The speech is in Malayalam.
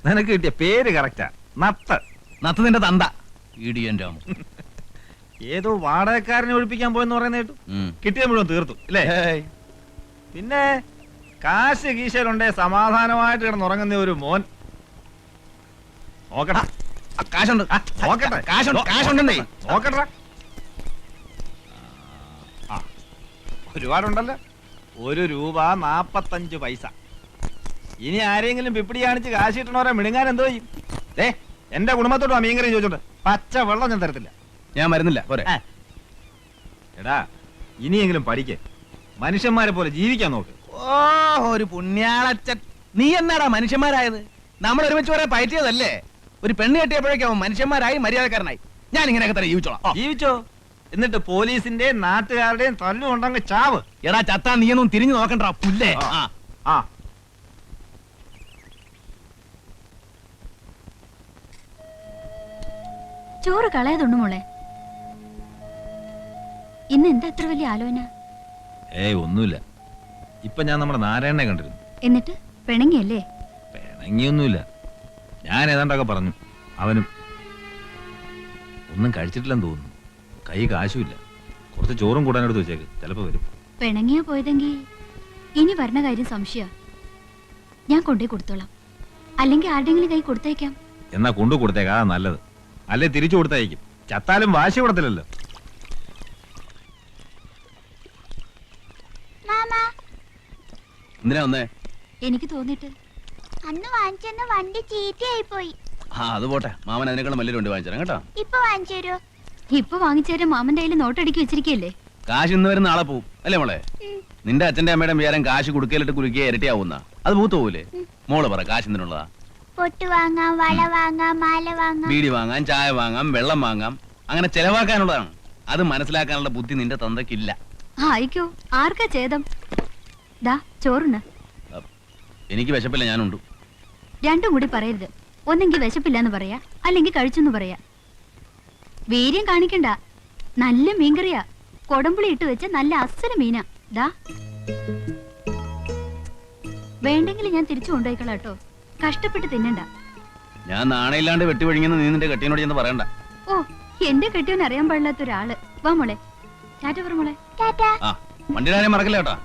നിനക്ക് കിട്ടിയ പേര് കറക്റ്റാ. നത്ത്. നത്ത് നിന്റെ തന്ത ഇടിയൻ രാമു. ഏതോ വാടകക്കാരനെ ഒഴിപ്പിക്കാൻ പോയെന്ന് പറയുന്ന കേട്ടു. കിട്ടിയ മുഴുവൻ തീർത്തു അല്ലേ? പിന്നെ കാശ് കീശയിലുണ്ടേ സമാധാനമായിട്ട് കിടന്നുറങ്ങുന്ന ഒരു മോൻ. നോക്കട്ടെ, കാശുണ്ട്, നോക്കട്ടെ, കാശുണ്ടെന്നേ നോക്കട്ടെ. ഒരുപാടുണ്ടല്ലോ. 1 രൂപ 45 പൈസ. ഇനി ആരെങ്കിലും പിപ്പിടി കാണിച്ച് കാശ് കിട്ടണവരെ മിണുങ്ങാൻ എന്തോ ചെയ്യും? എന്റെ കുടുംബത്തോട് മീൻകറി ചോദിച്ചോണ്ട് പച്ച വെള്ളം ഞാൻ തരത്തില്ല. ഞാൻ വരുന്നില്ല പോരെ. എടാ, ഇനിയെങ്കിലും പഠിക്കേ, മനുഷ്യന്മാരെ പോലെ ജീവിക്കാൻ നോക്ക്. ഓ, ഒരു പുണ്യാളച്ചൻ. നീ എന്നാടാ മനുഷ്യന്മാരായത്? നമ്മൾ ഒരുമിച്ച് പറയാൻ പറ്റിയതല്ലേ? ഒരു പെണ്ണ് കെട്ടിയപ്പോഴേക്കും മനുഷ്യന്മാരായി മര്യാദക്കാരനായി. ഞാൻ ഇങ്ങനെയൊക്കെ തന്നെ ജീവിച്ചോളാം. ജീവിച്ചോ? എന്നിട്ട് പോലീസിന്റെയും നാട്ടുകാരുടെയും തല്ലുകൊണ്ടങ്ങ് ചാവ്. എടാ ചത്താ നീയൊന്നും തിരിഞ്ഞു നോക്കണ്ടാ പുല്ലേ. ചോറ് കളയതുണ്ട് മോളെ. ഇന്ന് എന്താ എത്ര വലിയ ആലോചന? ഒന്നുമില്ല. ഇപ്പൊ ഞാൻ നമ്മുടെ നാരായണനെ കണ്ടിരുന്നു. എന്നിട്ട് പിണങ്ങിയല്ലേ? പിണങ്ങിയൊന്നുമില്ല. ഞാൻ ഏതാണ്ടൊക്കെ പറഞ്ഞു. അവനും ഒന്നും കഴിച്ചിട്ടില്ലെന്ന് തോന്നുന്നു. കൈ കാശുമില്ല. കുറച്ച് ചോറും കൂടാനെടുത്ത് വെച്ചേക്ക്, ചിലപ്പോ വരും. പിണങ്ങിയാ പോയതെങ്കിൽ ഇനി വരണ കാര്യം സംശയ. ഞാൻ കൊണ്ടേ കൊടുത്തോളാം. അല്ലെങ്കിൽ ആരുടെങ്കിലും കൈ കൊടുത്തേക്കാം. എന്നാ കൊണ്ടു കൊടുത്തേക്കാ നല്ലത്. അല്ലെ തിരിച്ചു കൊടുത്തയക്കും. ചത്താലും വാശി കൊടുത്തില്ലല്ലോ. എന്തിനാ വന്നേ? എനിക്ക് തോന്നിട്ട് അന്ന് വാങ്ങിച്ചെന്ന വണ്ടി ചീത്തയായി പോയി. അത് പോട്ടെ, മാമൻ അതിനേക്കാളും വലിയൊരു വണ്ടി വാങ്ങിച്ചു കേട്ടോ. ഇപ്പൊ വാങ്ങിച്ചു തരുമോ? ഇപ്പൊ വാങ്ങിച്ചേരാൻ മാമന്റെ കയ്യിൽ നോട്ടടിക്കി വെച്ചിരിക്കല്ലേ? കാശ് ഇന്ന് വരും നാളെ പോവും അല്ലേ മോളെ? നിന്റെ അച്ഛന്റെ അമ്മയുടെ വിചാരം കാശ് കുടുക്കയിലിട്ട് കുലുക്കിയ ഇരട്ടിയാവുന്ന അത് പൂത്ത് പോവില്ലേ? മോള് പറ, കാശ് എന്തിനുള്ളതാ? പൊട്ട് വാങ്ങാം, വള വാങ്ങാം, മാല വാങ്ങാം, ബീഡി വാങ്ങാം, ചായ വാങ്ങാം, വെള്ളം വാങ്ങാം. അങ്ങനെ ചെലവാക്കാനുള്ളതാണ്. അത് മനസ്സിലാക്കാനുള്ള ബുദ്ധി നിന്റെ തന്തക്കില്ല. ആയിക്കോ, ആർക്കാ ഛേദം? ദാ ചോറുണ്ട്. എനിക്ക് വിശപ്പില്ല, ഞാനുണ്ട്. രണ്ടും കൂടി പറയരുത്. ഒന്നെങ്കിൽ വിശപ്പില്ലാന്ന് പറയാ, അല്ലെങ്കിൽ കഴിച്ചെന്ന് പറയാ. വീര്യം കാണിക്കണ്ട. നല്ല മീൻകറിയാ. കൊടമ്പുളി ഇട്ട് വെച്ച നല്ല അസല മീനാ. ദാ വേണ്ടെങ്കിൽ ഞാൻ തിരിച്ചു കൊണ്ടുപോയിക്കളാം കേട്ടോ. കഷ്ടപ്പെട്ട് തിന്നണ്ട. ഞാൻ നാണയില്ലാണ്ട് വെട്ടി ഒഴിങ്ങുന്ന നീ നിന്റെ കെട്ടിയോട് ചെന്ന് പറയണ്ട. ഓ, എന്റെ കെട്ടിയോൻ അറിയാൻ പാടില്ലാത്ത ഒരാള്. വാ മോളെ, ടാറ്റ പറ മോളെ. ടാറ്റാ. വണ്ടിയുടെ കാര്യം മറക്കില്ല കേട്ടാ.